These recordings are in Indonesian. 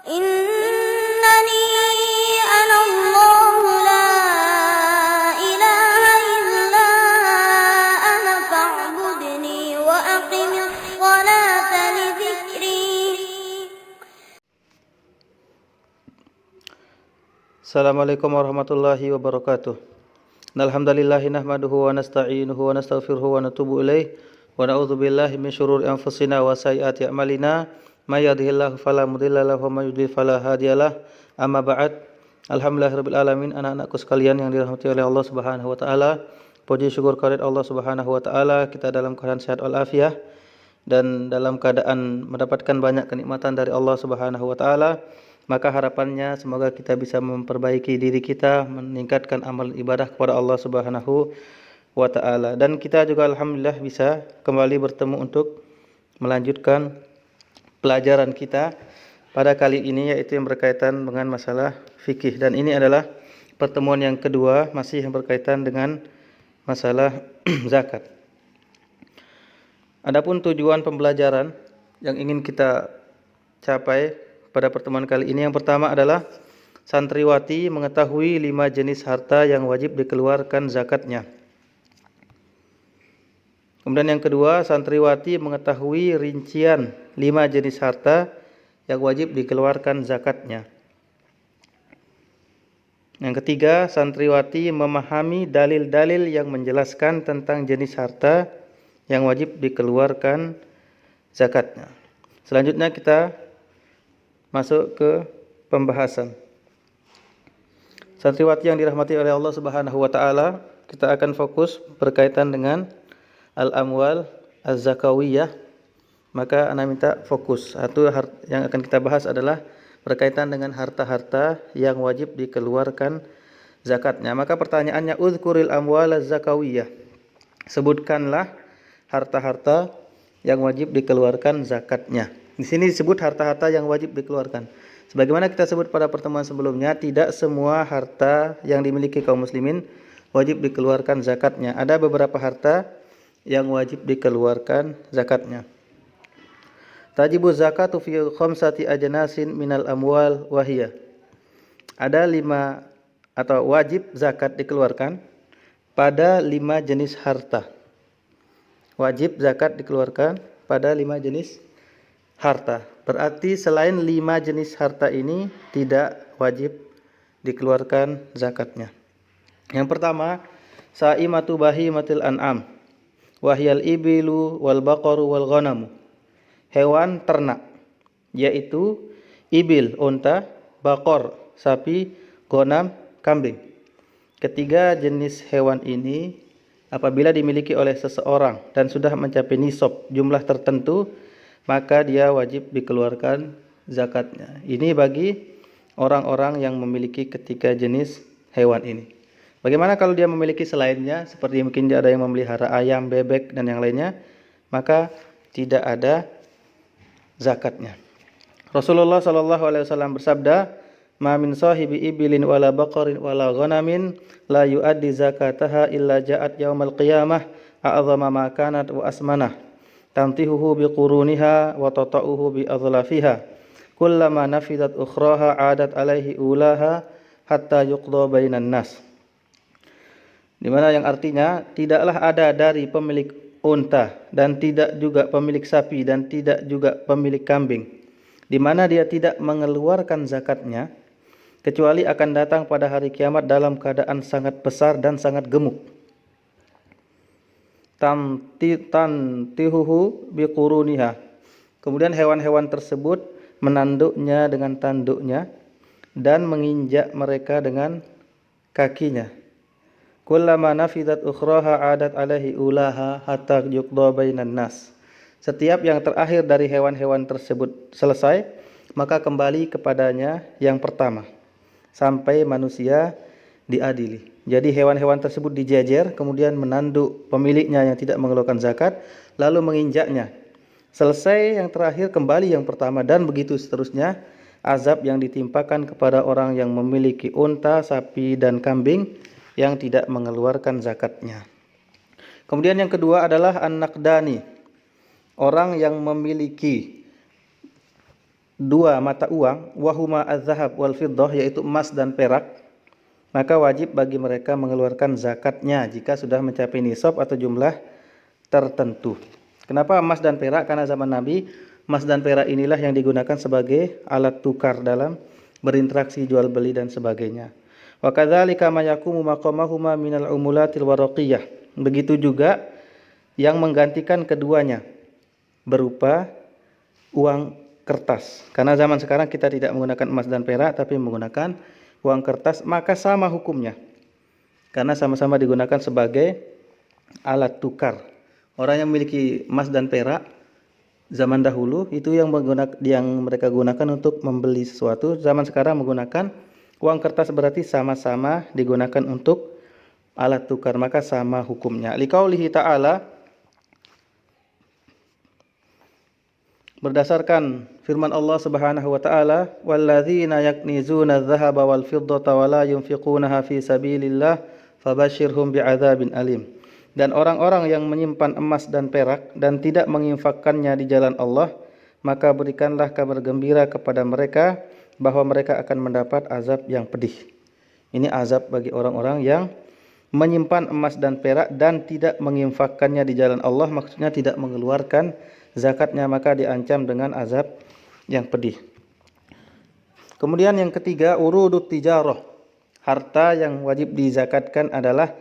إنني أنا الله لا إله إلا أنا فاعبدني وأقم الصلاة لذكري. Assalamualaikum warahmatullahi wabarakatuh. Alhamdulillahi nahmaduhu wa nasta'inuhu wa nastaghfiruhu wa natubu ilaih wa na'udzu billahi min syururi anfusina wa sayyiati a'malina may yahdihillahu fala mudilla lahu wa may yudlil fala hadiyalah. Amma ba'd. Alhamdulillahirabbil alamin, anak-anakku sekalian yang dirahmati oleh Allah Subhanahu wa taala. Puji syukur kehadirat Allah Subhanahu wa taala, kita dalam keadaan sehat walafiat dan dalam keadaan mendapatkan banyak kenikmatan dari Allah Subhanahu wa taala. Maka harapannya semoga kita bisa memperbaiki diri kita, meningkatkan amal ibadah kepada Allah Subhanahu wa taala. Dan kita juga alhamdulillah bisa kembali bertemu untuk melanjutkan pelajaran kita pada kali ini, yaitu yang berkaitan dengan masalah fikih. Dan ini adalah pertemuan yang kedua, masih yang berkaitan dengan masalah zakat. Adapun tujuan pembelajaran yang ingin kita capai pada pertemuan kali ini, yang pertama adalah santriwati mengetahui 5 jenis harta yang wajib dikeluarkan zakatnya. Kemudian yang kedua, santriwati mengetahui rincian 5 jenis harta yang wajib dikeluarkan zakatnya. Yang ketiga, santriwati memahami dalil-dalil yang menjelaskan tentang jenis harta yang wajib dikeluarkan zakatnya. Selanjutnya kita masuk ke pembahasan. Santriwati yang dirahmati oleh Allah Subhanahu wa taala, kita akan fokus berkaitan dengan al-amwal az-zakawiyah. Maka ana minta fokus. Satu yang akan kita bahas adalah berkaitan dengan harta-harta yang wajib dikeluarkan zakatnya. Maka pertanyaannya, uzkuril amwal az-zakawiyah. Sebutkanlah harta-harta yang wajib dikeluarkan zakatnya. Di sini disebut harta-harta yang wajib dikeluarkan. Sebagaimana kita sebut pada pertemuan sebelumnya, tidak semua harta yang dimiliki kaum muslimin wajib dikeluarkan zakatnya. Ada beberapa harta yang wajib dikeluarkan zakatnya. Tajibu zakatu fi khamsati ajnasin minal amwal wahiyah. Ada 5 atau wajib zakat dikeluarkan pada 5 jenis harta. Wajib zakat dikeluarkan pada 5 jenis harta. Berarti selain 5 jenis harta ini tidak wajib dikeluarkan zakatnya. Yang pertama, saimatu bahimatil an'am wahyal ibilu wal baqaru wal ghanamu. Hewan ternak, yaitu ibil unta, bakor sapi, ghanam kambing. Ketiga jenis hewan ini apabila dimiliki oleh seseorang dan sudah mencapai nisab jumlah tertentu, maka dia wajib dikeluarkan zakatnya. Ini bagi orang-orang yang memiliki ketiga jenis hewan ini. Bagaimana kalau dia memiliki selainnya, seperti mungkin dia ada yang memelihara ayam, bebek dan yang lainnya, maka tidak ada zakatnya. Rasulullah SAW bersabda, "Ma min sahibi ibilin wala baqarin wala ghanamin la yuaddi zakataha illa ja'at yaumal qiyamah a'zama ma kanat wa asmanah. Tantihuhu biquruniha wa tata'uhu bi adlafiha. Kullama nafidat ukhraha 'adat alaihi ulaha hatta yuqda bainan nas." Di mana yang artinya, tidaklah ada dari pemilik unta dan tidak juga pemilik sapi dan tidak juga pemilik kambing di mana dia tidak mengeluarkan zakatnya, kecuali akan datang pada hari kiamat dalam keadaan sangat besar dan sangat gemuk. Tantihuhu biquruniha. Kemudian hewan-hewan tersebut menanduknya dengan tanduknya dan menginjak mereka dengan kakinya. Kullama nafidat ukhraha 'adat alaihi ulaha hatta yuqda bainan nas. Setiap yang terakhir dari hewan-hewan tersebut selesai, maka kembali kepadanya yang pertama sampai manusia diadili. Jadi hewan-hewan tersebut dijejer, kemudian menanduk pemiliknya yang tidak mengeluarkan zakat, lalu menginjaknya. Selesai yang terakhir, kembali yang pertama, dan begitu seterusnya. Azab yang ditimpakan kepada orang yang memiliki unta, sapi, dan kambing yang tidak mengeluarkan zakatnya. Kemudian yang kedua adalah an-naqdani, orang yang memiliki dua mata uang, wahuma az-zahab wal fiddah, yaitu emas dan perak, maka wajib bagi mereka mengeluarkan zakatnya jika sudah mencapai nisab atau jumlah tertentu. Kenapa emas dan perak? Karena zaman Nabi emas dan perak inilah yang digunakan sebagai alat tukar dalam berinteraksi jual beli dan sebagainya. Wa kadzalika ma yaqumu maqamahuma minal umulatil waraqiyah. Begitu juga yang menggantikan keduanya berupa uang kertas. Karena zaman sekarang kita tidak menggunakan emas dan perak tapi menggunakan uang kertas, maka sama hukumnya. Karena sama-sama digunakan sebagai alat tukar. Orang yang memiliki emas dan perak zaman dahulu itu yang mereka gunakan untuk membeli sesuatu. Zaman sekarang menggunakan uang kertas, berarti sama-sama digunakan untuk alat tukar, maka sama hukumnya. Liqaulihi ta'ala, berdasarkan firman Allah Subhanahu wa taala, walladzina yaknizuna adh-dhahaba wal fiddata wa la yunfiqunaha fi sabilillah fabashshirhum bi'adzabin alim. Dan orang-orang yang menyimpan emas dan perak dan tidak menginfakkannya di jalan Allah, maka berikanlah kabar gembira kepada mereka bahwa mereka akan mendapat azab yang pedih. Ini azab bagi orang-orang yang menyimpan emas dan perak dan tidak menginfakkannya di jalan Allah, maksudnya tidak mengeluarkan zakatnya, maka diancam dengan azab yang pedih. Kemudian yang ketiga, urudut tijarah. Harta yang wajib dizakatkan adalah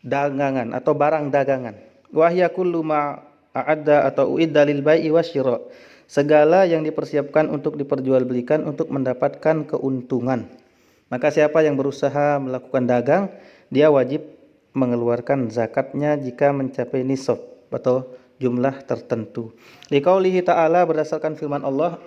dagangan atau barang dagangan. Wa hiya kullu ma a'adda atau uidda lil bai'i wasyira. Segala yang dipersiapkan untuk diperjualbelikan untuk mendapatkan keuntungan. Maka siapa yang berusaha melakukan dagang, dia wajib mengeluarkan zakatnya jika mencapai nisab atau jumlah tertentu. Liqaulihi ta'ala, berdasarkan firman Allah,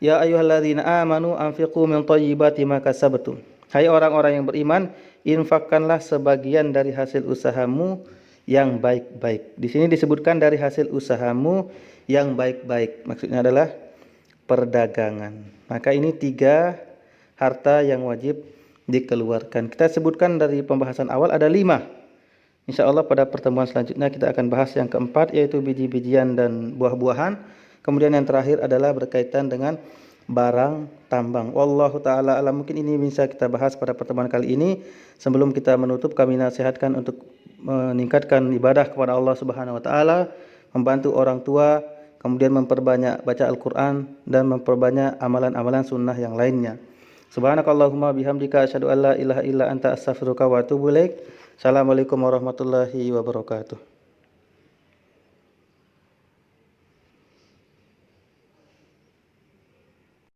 ya ayyuhalladzina amanu anfiqu min thayyibati ma kasabtum. Hai orang-orang yang beriman, infakkanlah sebagian dari hasil usahamu yang baik-baik. Di sini disebutkan dari hasil usahamu yang baik-baik. Maksudnya adalah perdagangan. Maka ini 3 harta yang wajib dikeluarkan. Kita sebutkan dari pembahasan awal ada 5. InsyaAllah pada pertemuan selanjutnya kita akan bahas yang keempat, yaitu biji-bijian dan buah-buahan. Kemudian yang terakhir adalah berkaitan dengan barang tambang. Wallahu ta'ala alam. Mungkin ini bisa kita bahas pada pertemuan kali ini. Sebelum kita menutup, kami nasihatkan untuk meningkatkan ibadah kepada Allah Subhanahu wa taala, membantu orang tua, kemudian memperbanyak baca Al-Qur'an dan memperbanyak amalan-amalan sunnah yang lainnya. Subhanakallahumma bihamdika asyhadu an la ilaha illa anta astaghfiruka wa atubu ilaik. Assalamualaikum warahmatullahi wabarakatuh.